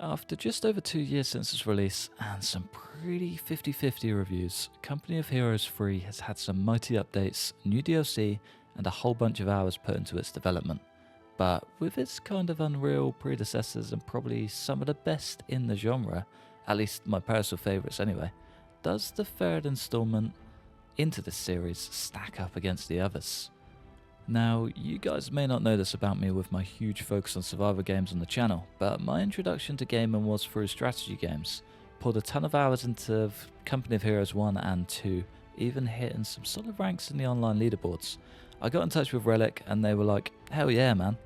After just over 2 years since its release and some pretty 50-50 reviews, Company of Heroes 3 has had some mighty updates, new DLC, and a whole bunch of hours put into its development. But with its kind of unreal predecessors and probably some of the best in the genre, at least my personal favourites anyway, does the third installment into this series stack up against the others? Now, you guys may not know this about me with my huge focus on survival games on the channel, but my introduction to gaming was through strategy games. Poured a ton of hours into Company of Heroes 1 and 2, even hitting some solid ranks in the online leaderboards. I got in touch with Relic and they were like, hell yeah man,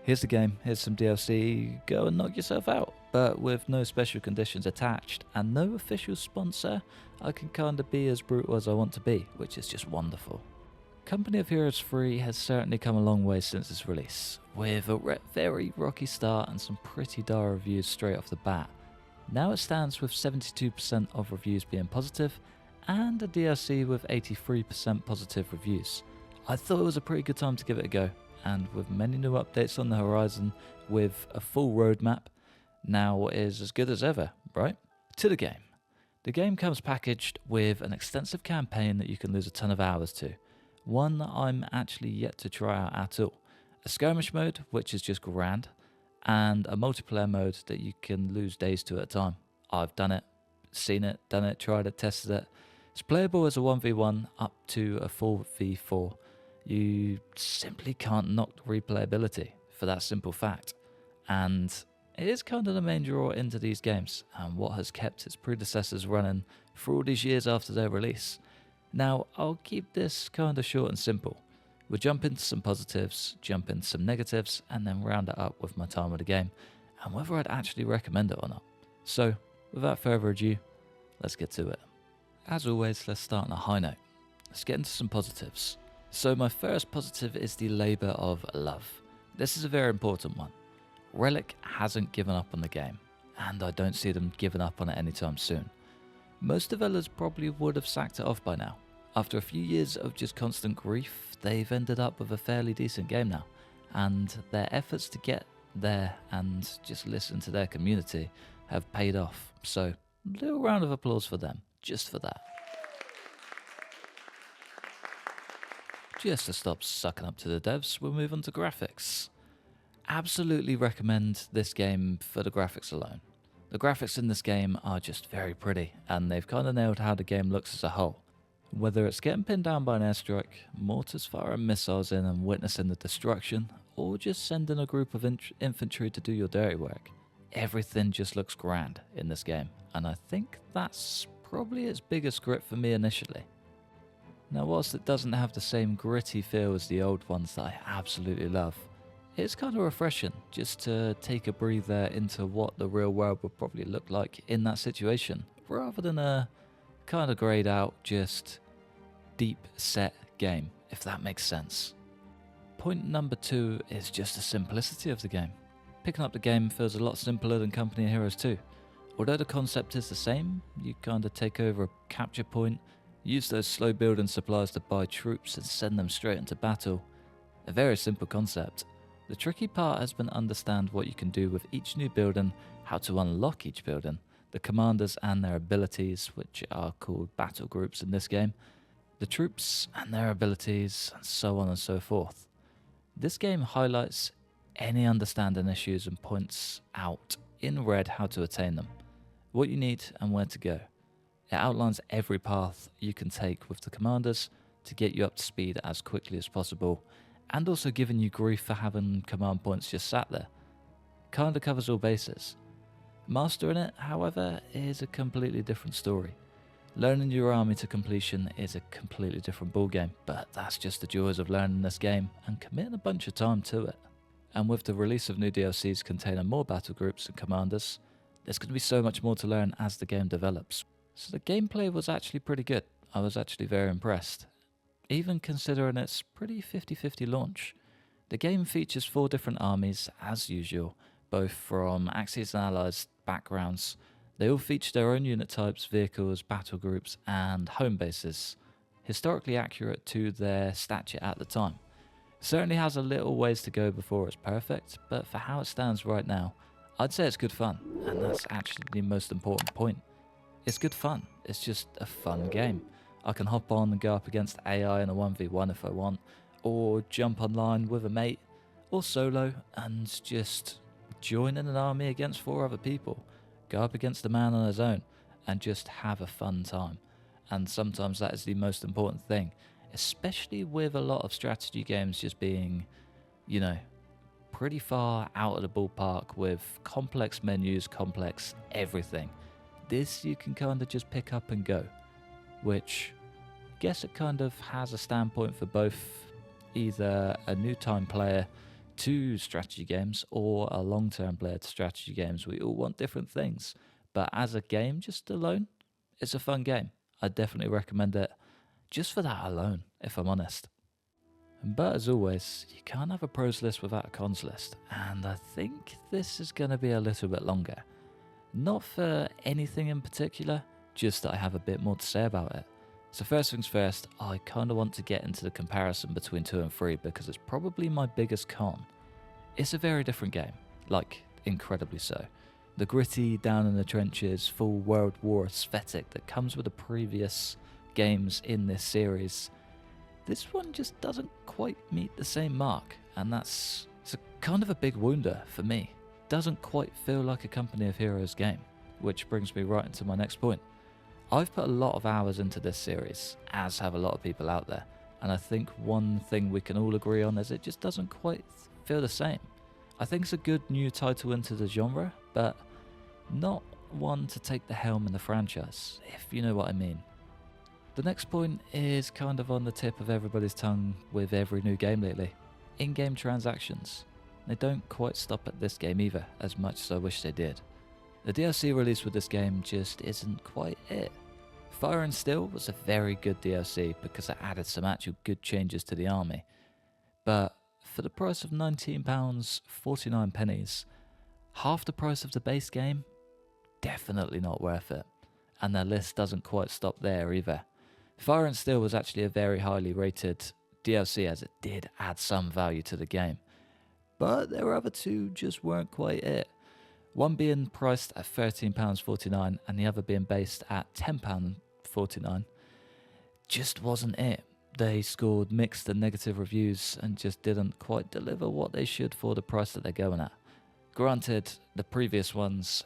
here's the game, here's some DLC, go and knock yourself out. But with no special conditions attached and no official sponsor, I can kinda be as brutal as I want to be, which is just wonderful. Company of Heroes 3 has certainly come a long way since its release, with a very rocky start and some pretty dire reviews straight off the bat. Now it stands with 72% of reviews being positive, and a DLC with 83% positive reviews. I thought it was a pretty good time to give it a go, and with many new updates on the horizon, with a full roadmap, now it is as good as ever, right? To the game. The game comes packaged with an extensive campaign that you can lose a ton of hours to. One that I'm actually yet to try out at all. A skirmish mode, which is just grand, and a multiplayer mode that you can lose days to at a time. I've done it, seen it, done it, tried it, tested it. It's playable as a 1v1 up to a 4v4. You simply can't knock the replayability for that simple fact. And it is kind of the main draw into these games, and what has kept its predecessors running for all these years after their release. Now, I'll keep this kind of short and simple. We'll jump into some positives, jump into some negatives, and then round it up with my time with the game, and whether I'd actually recommend it or not. So, without further ado, let's get to it. As always, let's start on a high note. Let's get into some positives. So my first positive is the labour of love. This is a very important one. Relic hasn't given up on the game, and I don't see them giving up on it anytime soon. Most developers probably would have sacked it off by now. After a few years of just constant grief, they've ended up with a fairly decent game now, and their efforts to get there and just listen to their community have paid off. So, a little round of applause for them, just for that. Just to stop sucking up to the devs, we'll move on to graphics. Absolutely recommend this game for the graphics alone. The graphics in this game are just very pretty, and they've kind of nailed how the game looks as a whole. Whether it's getting pinned down by an airstrike, mortars firing missiles in and witnessing the destruction, or just sending a group of infantry to do your dirty work, everything just looks grand in this game, and I think that's probably its biggest grip for me initially. Now, whilst it doesn't have the same gritty feel as the old ones that I absolutely love, it's kind of refreshing just to take a breather into what the real world would probably look like in that situation, rather than a kind of grayed out, just deep set game, if that makes sense. Point number 2 is just the simplicity of the game. Picking up the game feels a lot simpler than Company of Heroes 2. Although the concept is the same, you kind of take over a capture point, use those slow building supplies to buy troops and send them straight into battle. A very simple concept. The tricky part has been understand what you can do with each new building, how to unlock each building, the commanders and their abilities, which are called battle groups in this game, the troops and their abilities, and so on and so forth. This game highlights any understanding issues and points out in red how to attain them, what you need and where to go. It outlines every path you can take with the commanders to get you up to speed as quickly as possible, and also giving you grief for having command points just sat there. Kinda covers all bases. Mastering it, however, is a completely different story. Learning your army to completion is a completely different ballgame, but that's just the joys of learning this game and committing a bunch of time to it. And with the release of new DLCs containing more battle groups and commanders, there's going to be so much more to learn as the game develops. So the gameplay was actually pretty good. I was actually very impressed, even considering its pretty 50-50 launch. The game features 4 different armies, as usual, both from Axis and Allies backgrounds. They all feature their own unit types, vehicles, battle groups, and home bases, historically accurate to their stature at the time. It certainly has a little ways to go before it's perfect, but for how it stands right now, I'd say it's good fun. and that's actually the most important point. It's good fun. It's just a fun game. I can hop on and go up against AI in a 1v1 if I want, or jump online with a mate, or solo and just join in an army against 4 other people, go up against a man on his own, and just have a fun time. And sometimes that is the most important thing, especially with a lot of strategy games just being, you know, pretty far out of the ballpark with complex menus, complex everything. This you can kind of just pick up and go, which I guess it kind of has a standpoint for both either a new time player to strategy games or a long term player to strategy games. We all want different things, but as a game just alone, it's a fun game. I definitely recommend it just for that alone, if I'm honest. But as always, you can't have a pros list without a cons list, and I think this is going to be a little bit longer. Not for anything in particular, just that I have a bit more to say about it. So first things first, I kind of want to get into the comparison between 2 and 3 because it's probably my biggest con. It's a very different game, like incredibly so. The gritty, down in the trenches, full World War aesthetic that comes with the previous games in this series, this one just doesn't quite meet the same mark, and it's a kind of a big wounder for me. Doesn't quite feel like a Company of Heroes game, which brings me right into my next point. I've put a lot of hours into this series, as have a lot of people out there, and I think one thing we can all agree on is it just doesn't quite feel the same. I think it's a good new title into the genre, but not one to take the helm in the franchise, if you know what I mean. The next point is kind of on the tip of everybody's tongue with every new game lately. In-game transactions. They don't quite stop at this game either, as much as I wish they did. The DLC released with this game just isn't quite it. Fire and Steel was a very good DLC because it added some actual good changes to the army. But for the price of £19.49, half the price of the base game, definitely not worth it. And their list doesn't quite stop there either. Fire and Steel was actually a very highly rated DLC as it did add some value to the game. But their other 2 just weren't quite it. One being priced at £13.49 and the other being based at £10.49 just wasn't it. They scored mixed and negative reviews and just didn't quite deliver what they should for the price that they're going at. Granted, the previous ones,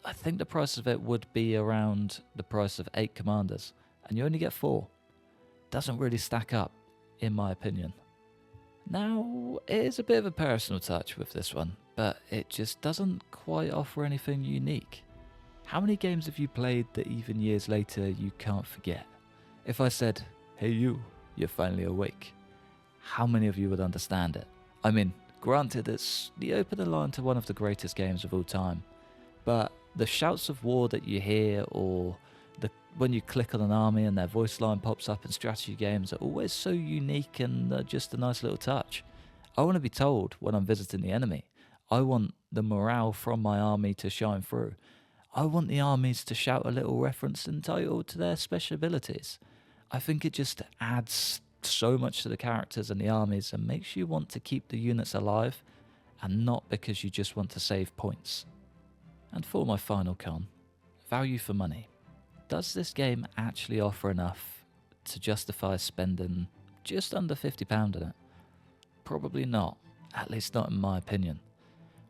I think the price of it would be around the price of 8 Commanders, and you only get 4. Doesn't really stack up, in my opinion. Now, it is a bit of a personal touch with this one, but it just doesn't quite offer anything unique. How many games have you played that even years later you can't forget? If I said, "Hey you, you're finally awake," how many of you would understand it? I mean, granted it's the opening line to one of the greatest games of all time, but the shouts of war that you hear or when you click on an army and their voice line pops up in strategy games are always so unique and just a nice little touch. I want to be told when I'm visiting the enemy. I want the morale from my army to shine through. I want the armies to shout a little reference entitled to their special abilities. I think it just adds so much to the characters and the armies and makes you want to keep the units alive and not because you just want to save points. And for my final con, value for money. Does this game actually offer enough to justify spending just under £50 on it? Probably not, at least not in my opinion.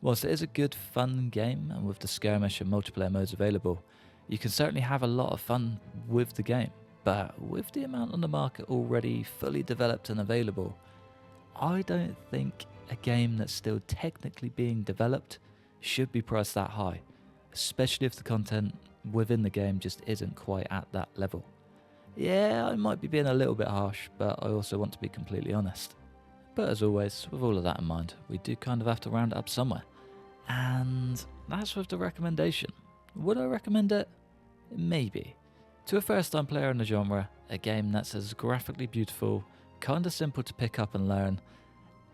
Whilst it is a good fun game and with the skirmish and multiplayer modes available, you can certainly have a lot of fun with the game, but with the amount on the market already fully developed and available, I don't think a game that's still technically being developed should be priced that high, especially if the content within the game just isn't quite at that level. Yeah, I might be being a little bit harsh, but I also want to be completely honest. But as always, with all of that in mind, we do kind of have to round it up somewhere. And that's with the recommendation. Would I recommend it? Maybe. To a first time player in the genre, a game that's as graphically beautiful, kinda simple to pick up and learn,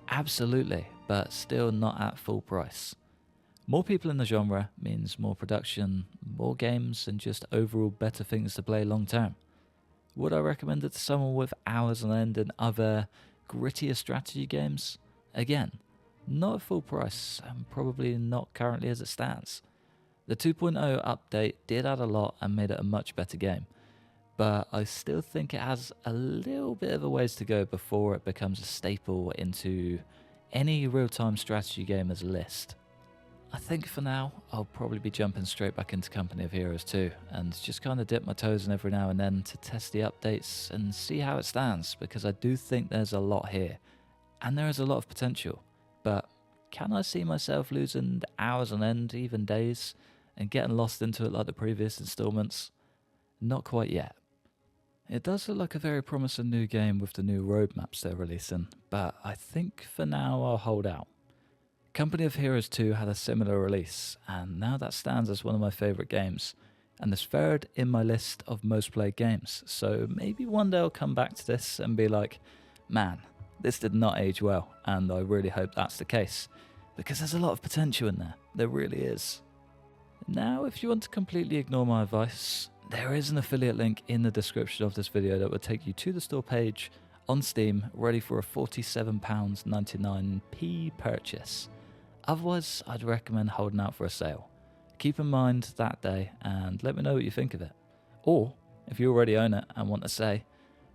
absolutely, but still not at full price. More people in the genre means more production, more games, and just overall better things to play long term. Would I recommend it to someone with hours on end in other grittier strategy games? Again, not at full price, and probably not currently as it stands. The 2.0 update did add a lot and made it a much better game, but I still think it has a little bit of a ways to go before it becomes a staple into any real-time strategy gamer's list. I think for now, I'll probably be jumping straight back into Company of Heroes 2 and just kind of dip my toes in every now and then to test the updates and see how it stands, because I do think there's a lot here and there is a lot of potential. But can I see myself losing hours on end, even days, and getting lost into it like the previous installments? Not quite yet. It does look like a very promising new game with the new roadmaps they're releasing, but I think for now I'll hold out. Company of Heroes 2 had a similar release, and now that stands as one of my favourite games, and is third in my list of most played games, so maybe one day I'll come back to this and be like, man, this did not age well, and I really hope that's the case, because there's a lot of potential in there really is. Now, if you want to completely ignore my advice, there is an affiliate link in the description of this video that will take you to the store page on Steam, ready for a £47.99 purchase. Otherwise, I'd recommend holding out for a sale. Keep in mind that day and let me know what you think of it. Or, if you already own it and want to say,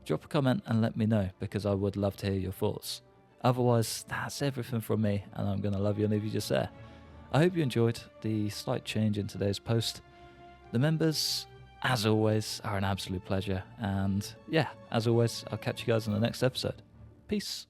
drop a comment and let me know, because I would love to hear your thoughts. Otherwise, that's everything from me, and I'm going to love you and leave you just there. I hope you enjoyed the slight change in today's post. The members, as always, are an absolute pleasure. And yeah, as always, I'll catch you guys in the next episode. Peace.